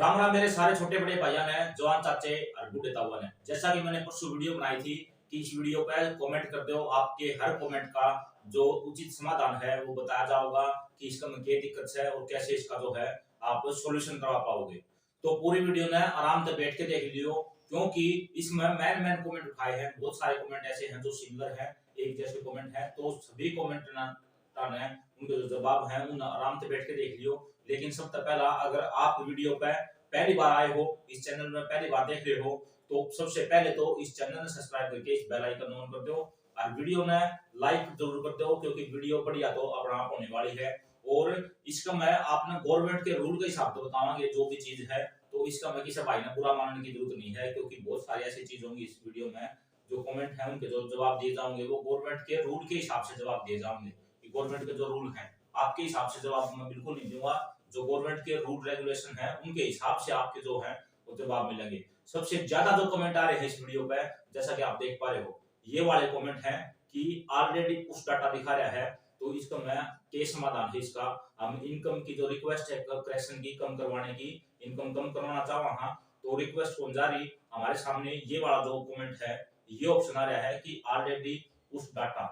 राम राम मेरे सारे छोटे बड़े भाइयों ने, जवान चाचे और बूढ़े ताऊआ ने। जैसा कि मैंने परसों वीडियो बनाई थी कि इस वीडियो पे कमेंट कर दो, आपके हर कमेंट का जो उचित समाधान है वो बताया जाएगा कि इसका में क्या दिक्कत है और कैसे इसका जो है आप सॉल्यूशन करवा पाओगे। तो पूरी वीडियो ने आराम से बैठ के देख लियो, क्योंकि इसमें मैन मैन कमेंट उठाए हैं। बहुत सारे कमेंट ऐसे हैं जो सिमिलर हैं, एक जैसे कमेंट है, तो सभी कमेंट ना उनके जो जवाब है उन आराम से बैठ के देख लियो। लेकिन सबसे पहला, अगर आप वीडियो पे पहली बार आए हो, इस चैनल में पहली बार देख रहे हो, तो सबसे पहले तो इस चैनल ने सब्सक्राइब करके इस बेल आइकन ऑन कर दो और वीडियो में लाइक जरूर कर दो, क्योंकि वीडियो बढ़िया तो अपना आप होने वाली है। और इसका मैं आपने गवर्नमेंट के रूल के हिसाब से बताऊंगा जो भी चीज है, तो इसका मैं किसी भाई ने बुरा मानने की जरूरत नहीं है, क्योंकि बहुत सारी ऐसी चीज होंगी इस वीडियो में। जो कमेंट है उनके जो जवाब दिए जाएंगे वो गवर्नमेंट के रूल के हिसाब से जवाब दिए जाएंगे। गवर्नमेंट के जो रूल है आपके हिसाब से जवाब मैं बिल्कुल नहीं दूंगा। जो गवर्नमेंट के रूल रेगुलेशन है उनके हिसाब से आपके जो है वो जवाब मिलेंगे। सबसे ज्यादा जो कमेंट आ रहे हैं इस वीडियो पे, जैसा कि आप देख पा रहे हो, ये वाले कमेंट हैं कि ऑलरेडी कुछ डाटा दिखा रहा है, तो इसका मैं के समाधान है इसका। हम इनकम की जो रिक्वेस्ट है करेक्शन की, कम करवाने की, इनकम कम करवाना चाहो वहां, तो रिक्वेस्ट कौन जारी हमारे सामने ये वाला जो कमेंट है, ये ऑप्शन आ रहा है कि ऑलरेडी उस डाटा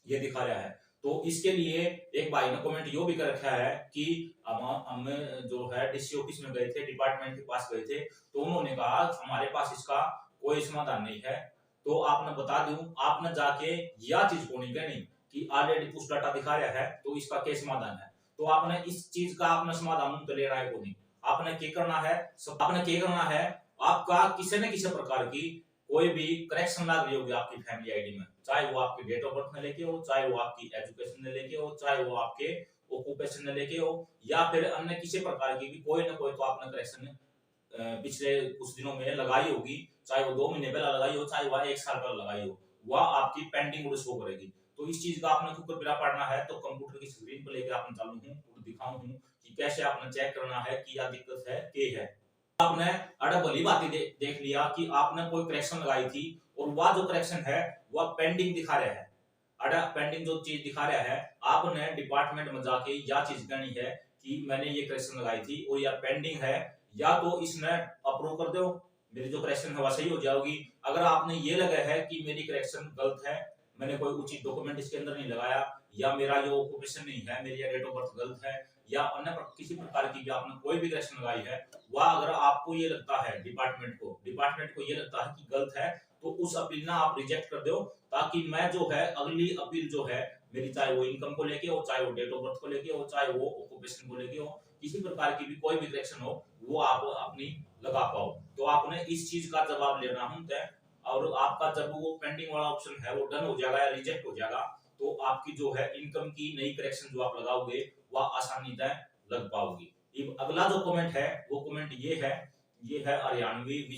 ये दिखा रहा है। तो इसके लिए एक भाई ने कमेंट यो भी कर रखा है कि हम जो है डीसी ऑफिस में गए थे, डिपार्टमेंट के पास गए थे, तो उन्होंने कहा हमारे पास इसका कोई समाधान नहीं है। तो आपने बता दूं, आपने जाके यह चीज को नहीं कहनी कि ऑलरेडी कुछ डाटा दिखा रहा है तो इसका क्या समाधान है। तो आपने इस चीज का आपने समाधान तो ले रहा है को नहीं, आपने क्या करना है, आपने क्या करना है, आपका किसी न किसी प्रकार की कोई भी करेक्शन लग रही होगी आपकी फैमिली आईडी में, चाहे वो आपकी डेट ऑफ बर्थ में लेके हो, चाहे वो आपकी एजुकेशन में लेके हो, चाहे वो आपके ऑक्यूपेशन में लेके हो, या फिर अन्य किसी प्रकार की भी कोई ना कोई तो आपने करेक्शन पिछले कुछ दिनों में लगाई होगी। चाहे वो 2 महीने पहले लगाई हो, चाहे वह 1 साल पहले लगाई हो, वह आपकी पेंडिंग और शो करेगी। तो इस चीज का आपने खुद बिना पढ़ना है, तो कंप्यूटर की स्क्रीन पर लेकर आपने चालू हूँ और दिखाऊं हूँ कि कैसे आपने चेक करना है कि यह दिक्कत है के है। आपने अड़ा भली बात देख लिया कि आपने कोई करेक्शन लगाई थी और वह जो करेक्शन है वह पेंडिंग दिखा रहा है। अड़ा पेंडिंग जो चीज दिखा रहा है, आपने डिपार्टमेंट में जाके यह चीज कहनी है कि मैंने ये करेक्शन लगाई थी और यह पेंडिंग है, या तो इसने अप्रूव कर दो, मेरी जो करेक्शन है वह सही हो जाएगी। अगर आपने ये लगा है कि मेरी करेक्शन गलत है, मैंने कोई उचित डॉक्यूमेंट इसके अंदर नहीं लगाया, या मेरा जो ऑक्यूपेशन नहीं है, मेरी डेट ऑफ बर्थ गलत है, या अन्य किसी प्रकार की भी आपने कोई भी करेक्शन लगाई है, वह अगर आपको ये लगता है डिपार्टमेंट को ये लगता है कि गलत है, तो उस अपील ना आप रिजेक्ट कर दो, ताकि मैं जो है अगली अपील जो है मेरी, चाहे वो इनकम को लेके हो, चाहे वो डेट ऑफ बर्थ को लेके हो, चाहे वो ऑक्यूपेशन को लेके हो, किसी प्रकार की भी कोई भी करेक्शन हो, वो आप अपनी लगा पाओ। तो आपने इस चीज का जवाब लेना हम तय, और आपका जब वो पेंडिंग वाला ऑप्शन है वो डन हो जाएगा या रिजेक्ट हो जाएगा, तो आपकी जो है इनकम की नई करेक्शन जो आप लगाओगे वह आसानी से लग पाओगी। अगला जो कमेंट है वो कमेंट ये है हरियाणवी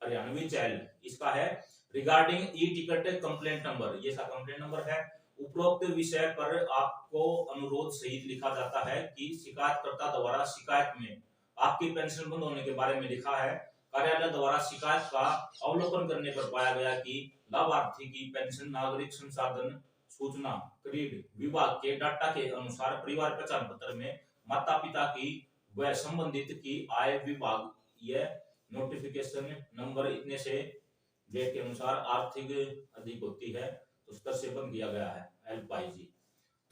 हरियाणवी चैल, इसका है regarding e ticket complaint number, ये सा कंप्लेंट नंबर है। उपरोक्त विषय पर आपको अनुरोध सहित लिखा जाता है कि शिकायतकर्ता द्वारा शिकायत में आपकी पेंशन बंद होने के बारे में लिखा है। कार्यालय द्वारा शिकायत का अवलोकन करने पर पाया गया कि लाभार्थी की पेंशन नागरिक संसाधन सूचना क्रीड विभाग के डाटा के अनुसार परिवार पहचान पत्र में माता पिता की व संबंधित की आय विभाग यह नोटिफिकेशन नंबर इतने से डेट के अनुसार आर्थिक अधिक होती है, तो स्तर से बंद किया गया है हेल्प भाई जी।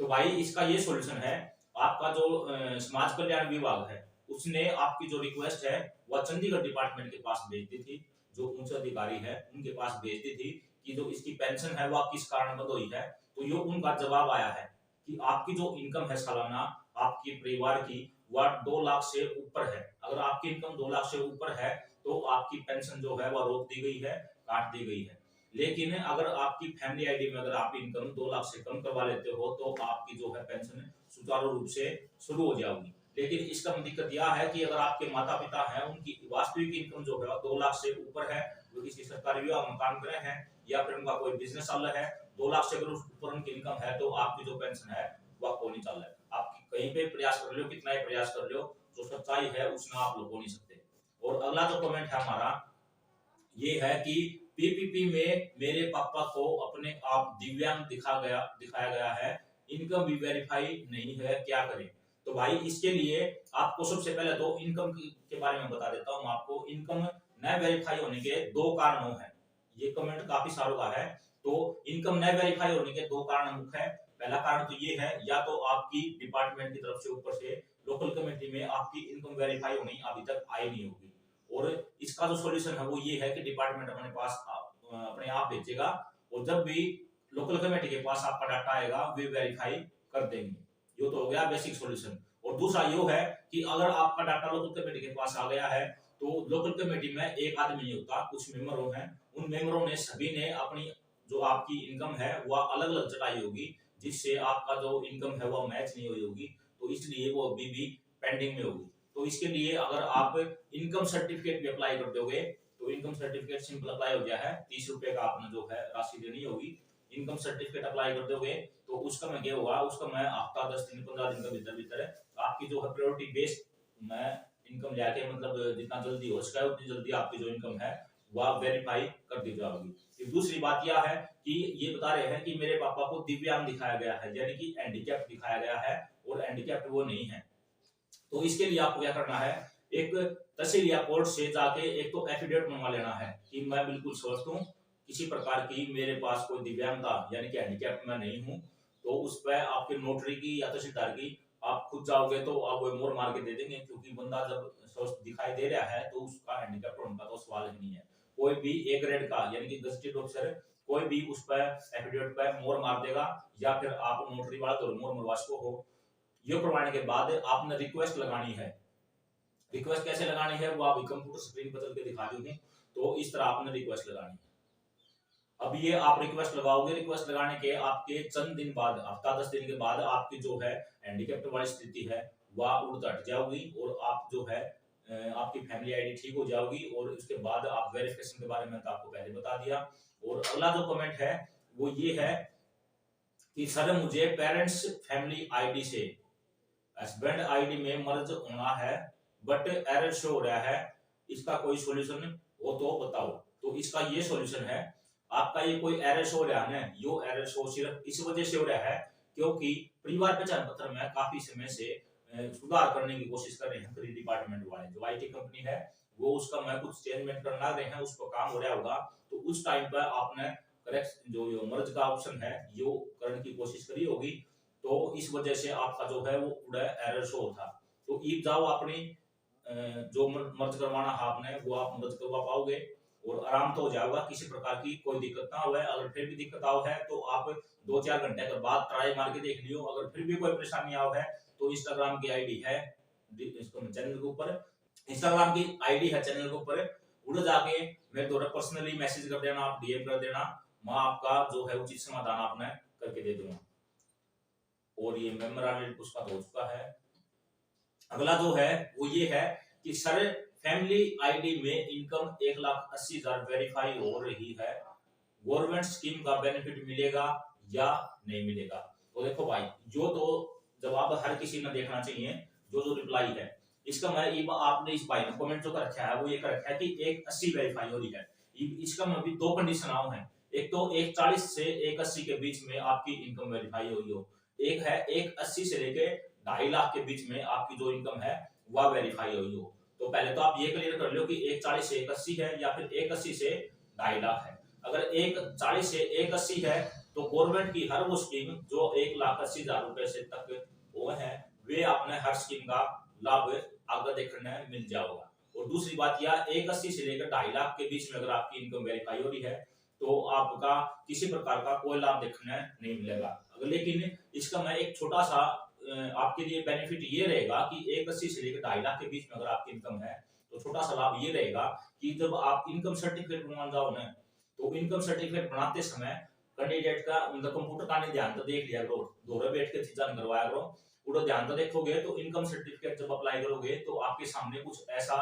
तो भाई इसका ये सॉल्यूशन है, आपका जो समाज कल्याण विभाग है उसने आपकी जो रिक्वेस्ट है वह चंडीगढ़ डिपार्टमेंट के पास भेज दी थी, जो उच्च अधिकारी है उनके पास भेज दी थी कि जो इसकी पेंशन है वह किस कारण बंद हुई है। तो ये उनका जवाब आया है कि आपकी जो इनकम है सालाना आपकी परिवार की वह 2 लाख से ऊपर है। अगर आपकी इनकम 2 लाख से ऊपर है तो आपकी पेंशन जो है वह रोक दी गई है, काट दी गई है। लेकिन अगर आपकी फैमिली आईडी में अगर आप इनकम 2 लाख से कम करवा लेते हो तो आपकी जो है पेंशन सुचारू रूप से शुरू हो जाएगी। लेकिन इसका दिक्कत यह है कि अगर आपके माता पिता हैं उनकी वास्तविक इनकम जो है 2 लाख से ऊपर है, वो किसी सरकारी विभाग में काम कर रहे हैं या फिर उनका कोई बिजनेस चल रहा है, 2 लाख से अगर ऊपर उनकी इनकम है तो आपकी जो पेंशन है वह को नहीं चल रहा है। आप कहीं पे प्रयास कर लो, कितना ही प्रयास कर लो, जो सच्चाई है उसमें आप लोग हो नहीं सकते। और अगला जो कमेंट है हमारा ये है कि पीपीपी में मेरे पापा को अपने आप दिव्यांग दिखाया गया है, इनकम भी वेरीफाई नहीं है, क्या करें। तो भाई इसके लिए आपको सबसे पहले तो इनकम के बारे में बता देता हूँ आपको। इनकम न वेरीफाई होने के दो कारणों है, ये कमेंट काफी सारों का है। तो इनकम न वेरीफाई होने के दो कारण मुख्य है। पहला कारण तो ये है, या तो आपकी डिपार्टमेंट की तरफ से ऊपर से लोकल कमेटी में आपकी इनकम वेरीफाई होनी अभी तक आई नहीं होगी, और इसका जो सॉल्यूशन है वो ये है कि डिपार्टमेंट अपने पास अपने आप भेजेगा, और जब भी लोकल कमेटी के पास आपका डाटा आएगा वे वेरीफाई कर देंगे। ये तो हो गया बेसिक सॉल्यूशन। और दूसरा यो है कि अगर आपका डाटा लोकल कमेटी के पास आ गया है तो लोकल कमेटी में एक आदमी नहीं होता, कुछ मेंबर हैं, उन मेंबरों ने सभी ने अपनी जो आपकी इनकम है वह अलग अलग चढ़ाई होगी, जिससे आपका जो इनकम है वह मैच नहीं हुई होगी, तो इसलिए वो अभी भी पेंडिंग में होगी। तो इसके लिए अगर आप इनकम सर्टिफिकेट भी अप्लाई कर दोगे तो इनकम सर्टिफिकेट सिंपल अप्लाई हो गया है, 30 रुपए का आपने जो है राशि देनी होगी। इनकम सर्टिफिकेट अप्लाई कर दोगे तो उसका मैं क्या होगा, उसका मैं हफ्ता 10 दिन 15 दिन के भीतर आपकी जो है प्रायोरिटी बेस्ड मैं इनकम जाके, मतलब जितना जल्दी हो सके उतनी जल्दी आपकी जो इनकम है वह वेरीफाई कर दी जाएगी। दूसरी बात यह है कि ये बता रहे हैं कि मेरे पापा को दिव्यांग दिखाया गया है, यानी कि हैंडीकैप दिखाया गया है, और हैंडीकैप वो नहीं है। तो इसके लिए आपको क्या करना है, एक तहसील या कोर्ट से जाके एक तो एफिडेविट मंगवा लेना है कि मैं बिल्कुल स्वस्थ हूँ, किसी प्रकार की मेरे पास कोई दिव्यांगता यानी कि हैंडीकैप मैं नहीं हूँ। तो उस पर आपके नोटरी की या तहसीलदार की आप खुद जाओगे तो आप वो मोहर मार के दे देंगे, क्योंकि बंदा जब स्वस्थ दिखाई दे रहा है तो उसका हैंडीकैप होने का तो सवाल ही नहीं है। कोई भी ए ग्रेड का यानी कि गजेटेड ऑफिसर कोई भी उस पर एफिडेविट पर मोहर मार देगा, या फिर आप नोटरी वाला तो मोहर मरवा सको हो। ये करवाने के बाद आपने रिक्वेस्ट लगानी है। रिक्वेस्ट कैसे लगानी है वो आप कंप्यूटर स्क्रीन पर चल के दिखा दूंगी। तो इस तरह आपने रिक्वेस्ट लगानी है। अब ये आप रिक्वेस्ट लगाओगे, रिक्वेस्ट लगाने के आपके चंद दिन बाद, हफ्ता 10 दिन के बाद आपकी जो है हैंडीकैप्ट वाली स्थिति है वह उड़ हट जाओगी, और आप जो है आपकी फैमिली आईडी ठीक हो जाओगी, और उसके बाद आप वेरिफिकेशन के बारे में तो आपको पहले बता दिया। और अगला जो कमेंट है वो ये है कि सर मुझे पेरेंट्स फैमिली आईडी से हस्बैंड आईडी में मर्ज होना है, बट एरर शो हो रहा है, इसका कोई सॉल्यूशन हो तो बताओ। तो इसका ये सॉल्यूशन है, आपका ये कोई एरर शो हो रहा है ना, यो एरर शो सिर्फ इस वजह से हो रहा है क्योंकि परिवार पहचान पत्र में काफी समय से सुधार करने की कोशिश कर रहे हैं करीब डिपार्टमेंट वाले, जो आईटी कंपनी है वो उसका मैं कुछ चेंजमेंट करना रहे हैं, उसको काम हो रहा होगा। तो उस टाइम पर आपने करेक्ट जो मर्ज का ऑप्शन है यो करने की कोशिश करी होगी, तो इस वजह से आपका जो है वो पूरा एरर शो था। तो ईब जाओ अपनी जो मर्ज करवाना है आपने वो आप मर्ज करवा पाओगे, और आराम तो हो जाएगा, किसी प्रकार की कोई दिक्कत ना हो। अगर फिर भी दिक्कत आओ है तो आप 2-4 घंटे के बाद ट्राई मार के देख लियो। अगर फिर भी कोई परेशानी आओ है तो इंस्टाग्राम की आईडी है इसको चैनल के ऊपर, इंस्टाग्राम की आईडी है चैनल के ऊपर, उधर जाके मेरे द्वारा पर्सनली मैसेज कर देना, आप डीएम कर देना, मैं आपका जो है उचित समाधान आपने करके दे दूंगा। और ये मेमोरेंडम उसका हो चुका है। अगला जो है वो ये है कि सर फैमिली आईडी में इनकम 1,80,000 वेरीफाई हो रही है, गवर्नमेंट स्कीम का बेनिफिट मिलेगा या नहीं मिलेगा। तो देखो भाई जो तो जवाब हर किसी ने देखना चाहिए, जो जो रिप्लाई है इसका। मैं आपने इस भाई ने कमेंट जो कर रखा है वो ये कर रखा है कि 1,80 वेरीफाई हो रही है। इसका मैं भी दो कंडीशन आओ है, एक तो 1,40 से 1,80 के बीच में आपकी इनकम वेरीफाई हुई हो, एक है 1,80 से लेके 2.5 लाख के बीच में आपकी जो इनकम है वह वेरीफाई हुई हो। तो पहले तो आप ये क्लियर कर लो कि 1,40 से 1,80 है या फिर 1,80 से 2.5 लाख है। अगर 1,40 से 1,80 है तो गवर्नमेंट की हर वो स्कीम जो 1,80,000 रुपए से तक वो है वे आपने हर स्कीम का लाभ आगे देखने मिल जाएगा। और दूसरी बात यह 1,80 से लेकर 2.5 लाख के बीच में अगर आपकी इनकम वेरीफाई हो रही है तो आपका किसी प्रकार का कोई लाभ देखने नहीं मिलेगा। लेकिन इसका मैं एक छोटा सा आपके लिए बेनिफिट ये रहेगा कि 1,80 से लेकर 2.5 लाख के बीच में अगर आपकी इनकम है तो छोटा सा लाभ ये रहेगा कि जब आप इनकम सर्टिफिकेट बनवाने जाओ ना, तो इनकम सर्टिफिकेट बनाते समय कैंडिडेट का उनका कंप्यूटर का नहीं ध्यान तो देख लिया करो, दोहरे बैठ के चीजें करवाया करो, पूरा ध्यान तो देखोगे। तो इनकम सर्टिफिकेट जब अप्लाई करोगे तो आपके सामने कुछ ऐसा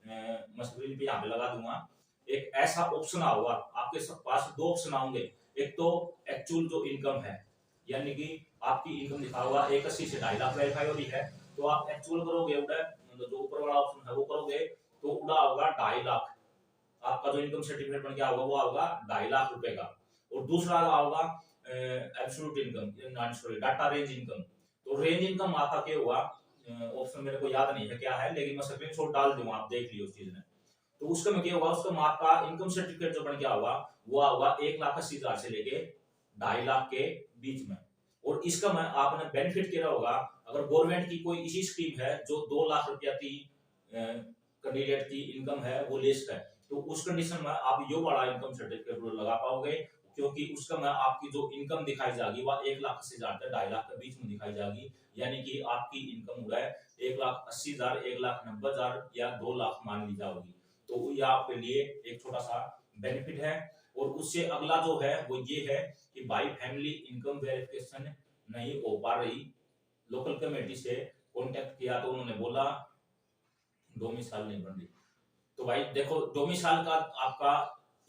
मैं स्क्रीन पे यहाँ पे लगा दूंगा, एक ऐसा ऑप्शन आऊगा, आपके पास दो ऑप्शन आएंगे, एक तो एक्चुअल जो इनकम है यानी कि आपकी इनकम लिखा हुआ 1,80 से 2.5 लाख वेरीफाई हो रही है, तो आप एक्चुअल करोगे उड़ा, मतलब जो ऊपर वाला ऑप्शन है वो करोगे तो उड़ा होगा 2.5 लाख, आपका जो इनकम सर्टिफिकेट बन गया होगा वो होगा 2.5 लाख रुपए का। और दूसरा होगा absolute income, sorry data range income. तो रेंज इनकम आपका क्या हुआ, ऑप्शन मेरे को याद नहीं है क्या है, लेकिन मैं स्क्रीनशॉट डाल दूंगा, आप देख लियो उस चीज में। तो उसका में क्या होगा, उसका आपका इनकम सर्टिफिकेट जो बन गया होगा वो होगा 1,80,000 से लेके 2.5 लाख के बीच में। और इसका मैं आपने बेनिफिट क्या होगा, अगर गवर्नमेंट की कोई इसी स्कीम है जो 2 लाख रुपया की कैंडिडेट की इनकम है वो लिस्ट है, तो उस कंडीशन में आप यो वाला इनकम सर्टिफिकेट लगा पाओगे, क्योंकि उसका में आपकी जो इनकम दिखाई जाएगी वह 1,80,000 से 2.5 लाख के बीच में दिखाई जाएगी। यानी कि आपकी इनकम हो है 1,80,000, 1,90,000 या 2 लाख मान ली जाएगी। तो ये आपके लिए एक छोटा सा बेनिफिट है। और उससे अगला जो है वो ये है कि भाई फैमिली इनकम वेरिफिकेशन नहीं हो पा रही, लोकल कमेटी से कांटेक्ट किया तो उन्होंने बोला डोमिसाइल नहीं बन रही। तो भाई देखो, डोमिसाइल का आपका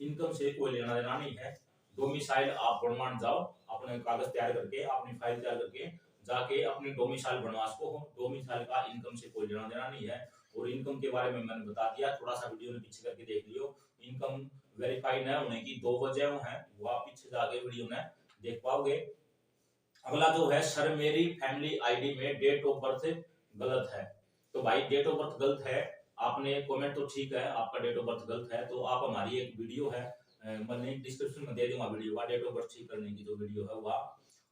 इनकम से कोई लेना देना नहीं है। डोमिसाइल आप बनवान जाओ, अपने कागज तैयार करके, अपनी फाइल तैयार करके जाके अपनी डोमिसाइल बनवा सको हो। डोमिसाइल का इनकम से कोई लेना देना नहीं है। और इनकम के बारे में मैंने बता दिया, थोड़ा सा वीडियो में पीछे करके देख लियो। इनकम वेरीफाई न होने की 2 वजह हैं, वो आप पीछे जाके वीडियो में देख पाओगे। अगला जो है, सर मेरी फैमिली आईडी में डेट ऑफ बर्थ गलत है। तो भाई डेट ऑफ बर्थ गलत है, आपने कमेंट तो ठीक है, आपका डेट ऑफ बर्थ गलत है, तो आप हमारी एक वीडियो है, मैं लिंक डिस्क्रिप्शन में दे दूंगा वीडियो का, डेट ऑफ बर्थ ठीक करने की जो वीडियो है वह,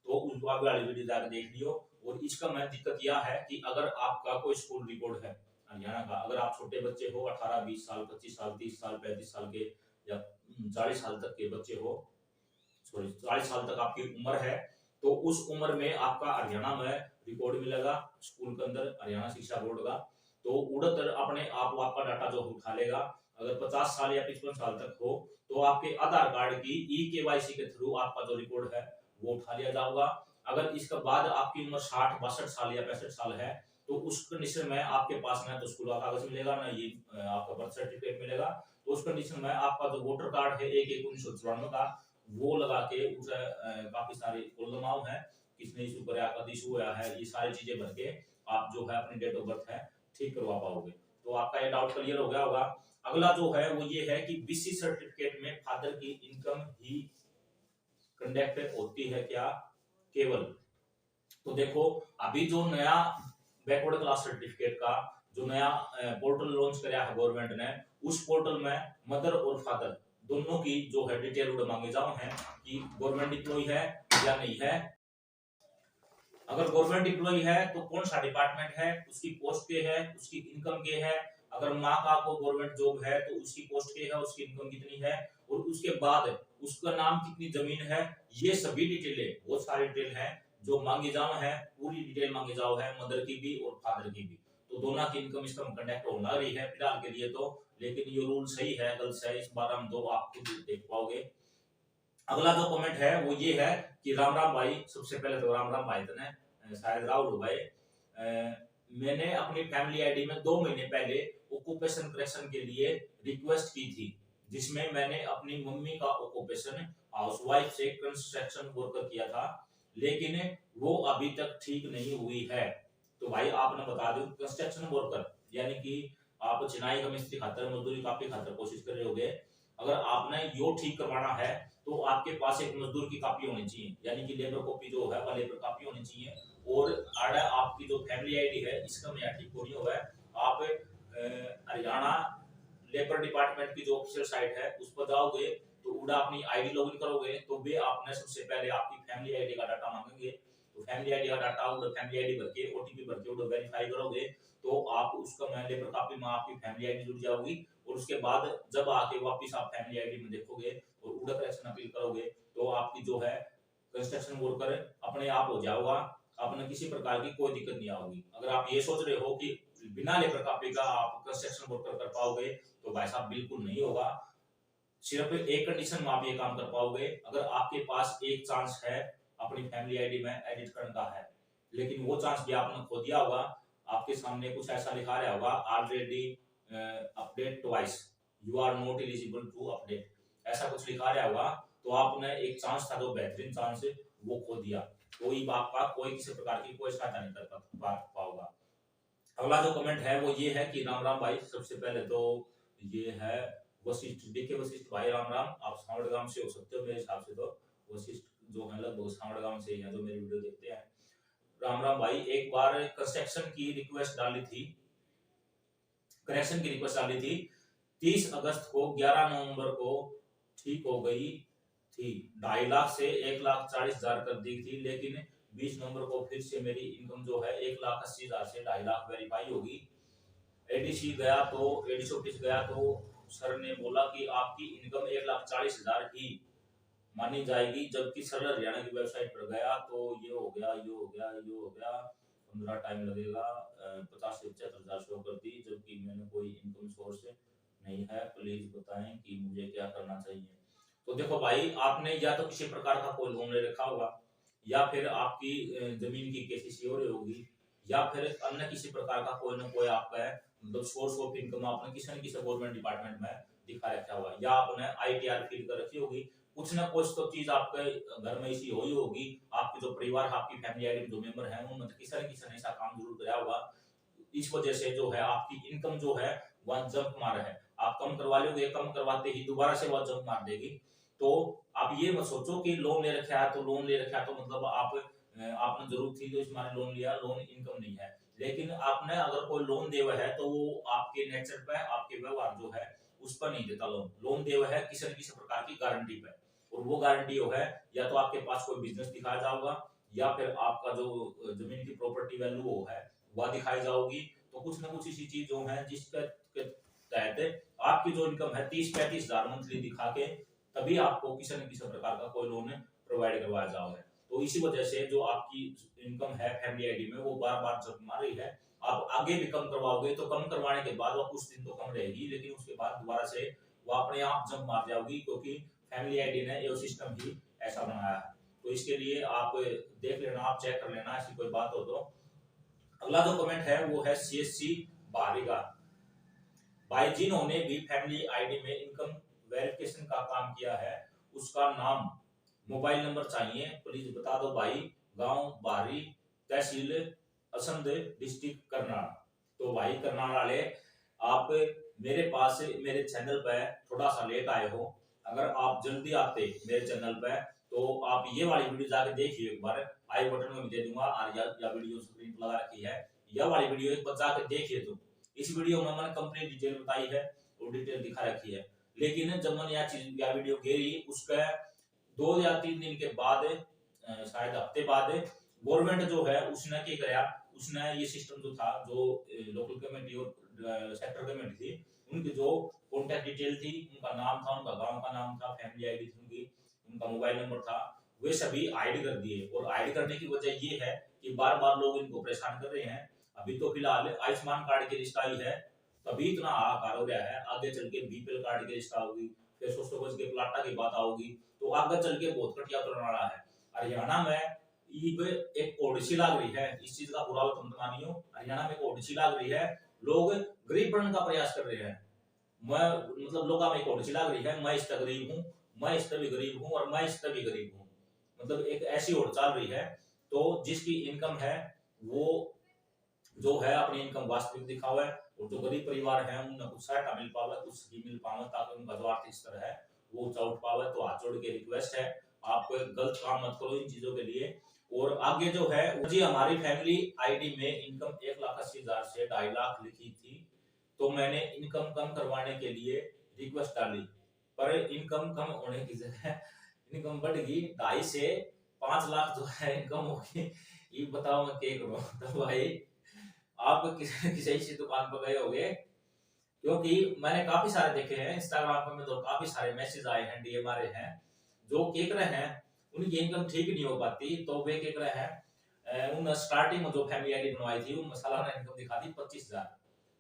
तो उस वाली वीडियो जाकर देख लियो। और इसका मैं दिक्कत यह है कि अगर आपका कोई स्कूल रिकॉर्ड है हरियाणा का, अगर आप छोटे बच्चे हो 18, 20 साल, 25 साल, 30 साल, 35 साल के या 40 साल तक के बच्चे हो, सॉरी 40 साल तक आपकी उम्र है, तो उस उम्र में आपका हरियाणा में रिकॉर्ड मिलेगा स्कूल के अंदर, हरियाणा शिक्षा बोर्ड का। तो उड़तर अपने आप आपका डाटा जो उठा लेगा। अगर 50 साल या 55 साल तक हो तो आपके आधार कार्ड की ई-केवाईसी के थ्रू आपका जो रिकॉर्ड है वो उठा लिया जाएगा। अगर इसके बाद आपकी उम्र 60, 62 साल या 65 साल है, तो उस कंडीशन में आपके पास ना तो स्कूल का कागज मिलेगा, ना ये आपका बर्थ सर्टिफिकेट मिलेगा। तो उस कंडीशन में आपका जो वोटर कार्ड है 1/1/1994 का, वो लगा के उसे काफी सारे कॉलम है, किसने इशू कराया, कब इशू हुआ है, ये सारी चीजें भर के आप जो है अपनी डेट ऑफ बर्थ है ठीक करवा पाओगे। तो आपका ये डाउट क्लियर हो गया होगा। अगला जो है वो ये है कि बीसी सर्टिफिकेट में फादर की इनकम ही कंडक्ट होती है क्या केवल। तो देखो, अभी जो नया बैकवर्ड क्लास सर्टिफिकेट का जो नया पोर्टल लॉन्च कराया है गवर्नमेंट ने, उस पोर्टल में मदर और फादर दोनों की जो है डिटेल मांगे जाओ है कि गवर्नमेंट एम्प्लॉय है या नहीं है। अगर गवर्नमेंट एम्प्लॉय है तो कौन सा डिपार्टमेंट है, उसकी पोस्ट के है, उसकी इनकम के है। अगर माँ का को गवर्नमेंट जॉब है तो उसकी पोस्ट के है, उसकी इनकम कितनी है, और उसके बाद उसका नाम कितनी जमीन है, ये सभी डिटेलें, बहुत सारी डिटेल है जो मांगी जाओ है, पूरी डिटेल मांगी जाओ है, मदर की भी और फादर की भी। तो दोनों की इनकम इसका कंडक्ट होना रही है फिलहाल के लिए तो, लेकिन ये रूल सही है गलत है इस बार हम तो आप खुद देख पाओगे। अगला जो कमेंट है वो ये है कि राम राम भाई, सबसे पहले तो राम राम भाई तने शायद राहुल हो भाई, मैंने अपनी फैमिली आईडी में 2 महीने पहले ऑक्यूपेशन करेक्शन के लिए रिक्वेस्ट की थी, जिसमें मैंने अपनी मम्मी का ऑक्यूपेशन हाउसवाइफ से कंस्ट्रक्शन वर्कर किया था, लेकिन वो अभी तक ठीक नहीं हुई है। तो भाई आपने बता दो, कंस्ट्रक्शन वर्कर यानी कि आप चिनाई का मिस्त्री खातर, मजदूरी काफी खातर कोशिश कर रहे होगे। अगर आपने यो ठीक करवाना है तो आपके पास एक मजदूर की कॉपी होनी चाहिए, यानी कि लेबर कॉपी जो है वह लेबर कॉपी होनी चाहिए। और आपकी जो फैमिली आईडी है इसका नया ठीक होनी हुआ है, आप हरियाणा लेबर डिपार्टमेंट की जो ऑफिशियल साइट है उस पर जाओगे तो उड़ा अपनी आईडी लॉगिन करोगे तो वे आपने सबसे पहले आपकी फैमिली आईडी का डाटा मांगेंगे। तो फैमिली आईडी का डाटा और फैमिली आईडी भर के ओटीपी भर के उड़ा वेरीफाई करोगे तो आप उसका मैं लेबर कॉपी में आपकी फैमिली आईडी जुड़ जाओगी। और उसके बाद जब आके वापस आप फैमिली आईडी में देखोगे और उड़ा करेक्शन अपील करोगे तो आपकी जो है कंस्ट्रक्शन वर्कर अपने आप हो जाएगा, अपने किसी प्रकार की कोई दिक्कत नहीं आएगी। अगर आप ये सोच रहे हो कि बिना लेबर कॉपी का आप कंस्ट्रक्शन वर्कर कर पाओगे तो भाई साहब बिल्कुल नहीं होगा। सिर्फ एक कंडीशन में आप ये काम कर पाओगे, अगर आपके पास एक चांस है अपनी फैमिली आईडी में एडिट करने का है, लेकिन वो चांस भी आपने खो दिया होगा। आपके सामने कुछ ऐसा लिखा रहा होगा, already update twice, you are not eligible to update, ऐसा कुछ लिखा रहा होगा। तो आपने एक चांस था जो बेहतरीन चांस वो खो दिया, कोई बाप का कोई किसी प्रकार की कोई सहायता नहीं कर पाओगा। अगला जो कमेंट है वो ये है कि राम राम भाई, सबसे पहले तो ये है वशिष्ठ, देखिए वशिष्ठ भाई राम राम, आप सावड़गाम से हो सकते हो मेरे हिसाब से, तो वशिष्ठ जो है लगभग सावड़गाम से ही है जो मेरी वीडियो देखते हैं। राम राम भाई। एक बार कंस्ट्रक्शन की रिक्वेस्ट डाली थी, करेक्शन की रिक्वेस्ट डाली थी 30 अगस्त को, 11 नवंबर को ठीक हो गई थी। 2.5 लाख से 1,40,000 कर दी थी, लेकिन 20 नवंबर को फिर से मेरी इनकम जो है 1,80,000 से 2.5 लाख वेरीफाई होगी। एडीसी गया तो एडीसी ऑफिस गया तो सर ने बोला कि आपकी इनकम 1,40,000 ही मानी जाएगी, जबकि सर हरियाणा की वेबसाइट पर गया तो ये हो गया, ये हो गया, ये हो गया, 15 टाइम लगेगा, 50 से 75,000 शो कर दी, जबकि मैंने कोई इनकम सोर्स नहीं है। प्लीज बताएं कि मुझे क्या करना चाहिए। तो देखो भाई, आपने या तो किसी प्रकार का कोई लोन ले रखा होगा, या फिर आपकी जमीन की केसीसी हो रही होगी, या फिर अन्य किसी प्रकार का कोई ना कोई आपका है मतलब सोर्स ऑफ इनकम आपने किसी न किसी गवर्नमेंट डिपार्टमेंट में दिखा रखा होगा, या आपने आईटीआर फील कर रखी होगी। कुछ ना कुछ तो चीज आपके घर में ऐसी हुई होगी, आपके जो परिवार, आपकी फैमिली आईडी जो मेंबर हैं उनमें किसी न किसी ने ऐसा काम जरूर कराया होगा। इस वजह से जो है आपकी इनकम जो है वह जंप मार है। आप कम करवा लोगे, कम करवाते ही दोबारा से वह जंप मार देगी। तो आप ये मत सोचो कि लोन ले रखा है तो लोन ले रखा है तो मतलब आपने जरूरत थी तो इस मारे लोन लिया, लोन इनकम नहीं है। लेकिन आपने अगर कोई लोन दे हुआ है तो वो आपके नेचर पे, आपके व्यवहार जो है उस पर नहीं देता। लोन दे हुआ है किसी न किसी प्रकार की गारंटी पे, और वो गारंटी जो है या तो आपके पास कोई बिजनेस दिखाया जाएगा, या फिर आपका जो जमीन की प्रॉपर्टी वैल्यू वो है वह दिखाई जाओगी। तो कुछ ना कुछ ऐसी चीज जो है जिसके तहत आपकी जो इनकम है 30-35,000 मंथली दिखा के तभी आपको किसी न किसी प्रकार का कोई लोन प्रोवाइड करवाया जाओगे। तो इसी वजह से जो आपकी इनकम है फैमिली आईडी में वो बार बार जब मार रही है। आप आगे भी कम करवाओगे तो कम करवाने के बाद वो कुछ दिन तो कम रहेगी, लेकिन उसके बाद दोबारा से वो अपने आप जंप मार जाओगी, क्योंकि फैमिली आईडी ने ये सिस्टम ही ऐसा बनाया है। तो इसके लिए आप देख लेना, आप चेक कर लेना ऐसी कोई बात हो तो। अगला जो कमेंट है वो है सीएससी बारिगा भाई, जिन्होंने भी फैमिली आईडी में इनकम वेरिफिकेशन का काम किया है उसका नाम, मोबाइल नंबर चाहिए, प्लीज बता दो भाई। गांव बारी, तहसील असंध, डिस्ट्रिक्ट करनाल। तो भाई करनाल वाले, आप मेरे पास मेरे चैनल पे थोड़ा सा लेट आए हो। अगर आप जल्दी आते मेरे चैनल पे तो आप ये वाली वीडियो जाके देखिए एक बार, आई बटन में भी दे दूंगा, और या वीडियो स्क्रीन पर लगा रखी है, यह वाली वीडियो एक बार जाके देखिए। तो इस वीडियो में मैंने कंप्लीट डिटेल बताई है और डिटेल दिखा रखी है। लेकिन जब मैंने यह वीडियो घेरी उसका 2 या 3 दिन के बाद, शायद हफ्ते बाद, गवर्नमेंट जो है उसने क्या कराया, उसने ये सिस्टम जो था, जो लोकल कमेटी और सेक्टर कमेटी थी, उनकी जो कॉन्टेक्ट डिटेल थी, उनका नाम था, उनका गांव का नाम था, फैमिली आईडी थी उनकी, उनका मोबाइल नंबर था, वे सभी हाइड कर दिए। और हाइड करने की वजह ये है कि बार बार लोग इनको परेशान कर रहे हैं। अभी तो फिलहाल आयुष्मान कार्ड की लिस्ट आई है, तभी इतना हाहाकार हो रहा है, आगे चल के बीपीएल कार्ड की लिस्ट आओगी, फिर 100 गज के प्लाटा की बात आओगी, तो आगे चल के बहुत कटिया करने वाला है। हरियाणा में एक ओडिसी लाग रही है, इस चीज का बुरा तुम मानियो, हरियाणा में एक ओडिसी लाग रही है, लोग गरीब बनने का प्रयास कर रहे हैं। मैं मतलब लोग में एक ओडिसी लाग रही है, मैं इसका गरीब हूँ, मैं इसका भी गरीब हूँ, और मैं इसका भी गरीब हूँ, मतलब एक ऐसी ओर चल रही है। तो जिसकी इनकम है वो जो है अपनी इनकम वास्तविक दिखा हुआ है, और जो गरीब परिवार है उन्हें कुछ सहायता मिल पावे, कुछ स्कीम मिल पावे, ताकि उनका जो आर्थिक स्तर है वो ऊंचा उठ पावे। तो हाथ जोड़ के रिक्वेस्ट है, आप गलत काम मत करो इन चीजों के लिए। और आगे जो है जी, हमारी फैमिली आईडी में इनकम 1,80,000 से 2.5 लाख लिखी थी, तो मैंने इनकम कम करवाने के लिए रिक्वेस्ट डाली, पर इनकम कम होने की जगह इनकम बढ़ गई, 2.5 से 5 लाख जो है इनकम होगी। ये बताओ मैं क्या करूं। तो भाई आप किसी ऐसी दुकान पर गए होंगे, क्योंकि मैंने काफी सारे देखे हैं इंस्टाग्राम पर में, तो काफी सारे मैसेज आए हैं, डीएम आ रहे हैं, जो केक रहे हैं उनकी इनकम ठीक नहीं हो पाती, तो वे केक रहे हैं उन स्टार्टिंग में जो फैमिली आईडी बनवाई थी उन सालाना इनकम दिखाती 25,000।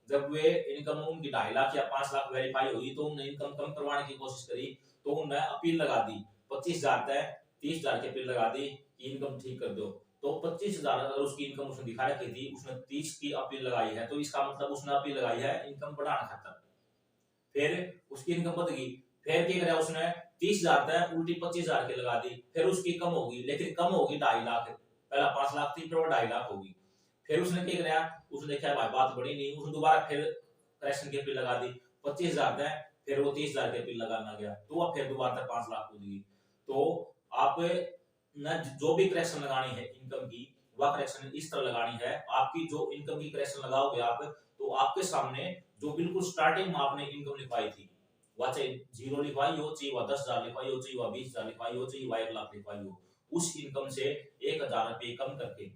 जब वे इनकम उनकी 2.5 लाख या 5 लाख वेरीफाई हुई तो उन्होंने इनकम कम करवाने की कोशिश करी, तो उन्होंने अपील लगा दी 25,000 तय 30,000 की अपील लगा दी कि इनकम ठीक कर दो। तो 25,000 अगर उसकी इनकम उसने दिखा रखी थी, उसने 30 की अपील लगाई है, तो इसका मतलब उसने अपील लगाई है इनकम बढ़ाना खातर। फिर उसकी इनकम बढ़ गई, फिर क्या करा उसने 30,000 तय उल्टी 25,000 की लगा दी, फिर उसकी कम होगी, लेकिन कम होगी 2.5 लाख, पहला 5 लाख थी फिर वो 2.5 लाख होगी। फिर उसने क्या कराया, उसने देखा भाई बात बड़ी नहीं, उसने दोबारा फिर करेक्शन की अपील लगा दी 25,000 तय, फिर वो 30,000 की अपील लगाना गया, तो वह फिर दोबारा 5 लाख हो गई। तो आप न जो भी करेक्शन लगानी है इनकम की, वह करेक्शन इस तरह लगानी है। आपकी जो इनकम की करेक्शन लगाओगे आप, तो आपके सामने जो बिल्कुल स्टार्टिंग में आपने इनकम लिखवाई थी, वह चाहे 0 लिखवाई हो, चाहे वह 10,000 लिखवाई हो, चाहे वह 20,000 लिखवाई हो, चाहे वह 1 लाख लिखवाई हो, उस इनकम से 1,000 रुपए कम करके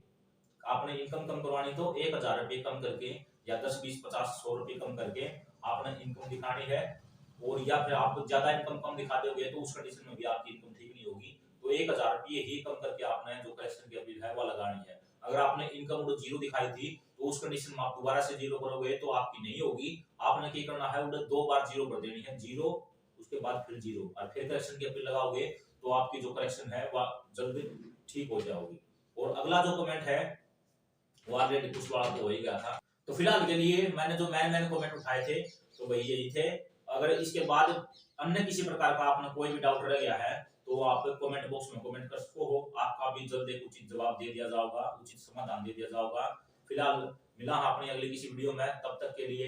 आपने इनकम कम करवानी, तो 1,000 रुपए कम करके या 10, 20, 50, 100 रुपए कम करके आपने इनकम दिखानी है। और या फिर आप ज्यादा इनकम कम दिखा दोगे तो उस कंडीशन में भी आपकी इनकम ठीक नहीं होगी। तो 1,000 रुपये ही कम करके आपने जो करेक्शन की अपील है वह लगानी है। अगर आपने इनकम 0 दिखाई थी तो उस कंडीशन में आप दोबारा से 0 करोगे तो आपकी नहीं होगी। आपने क्या करना है, उन्हें 2 बार 0 कर देनी है, 0 उसके बाद फिर 0 और फिर करेक्शन की अपील लगाओगे तो आपकी जो करेक्शन है वह जल्दी ठीक हो जाओगी। और अगला जो कमेंट है वो ऑलरेडी कुछ वाला तो हो ही गया था। तो फिलहाल के लिए मैंने जो मैंने कमेंट उठाए थे तो वही यही थे। अगर इसके बाद अन्य किसी प्रकार का आपने कोई भी डाउट रह गया है तो आप कमेंट बॉक्स में कमेंट कर सको हो, आपका भी जल्द एक उचित जवाब दे दिया जाएगा, उचित समाधान दे दिया जाएगा। फिलहाल मिला अपनी अगली किसी वीडियो में, तब तक के लिए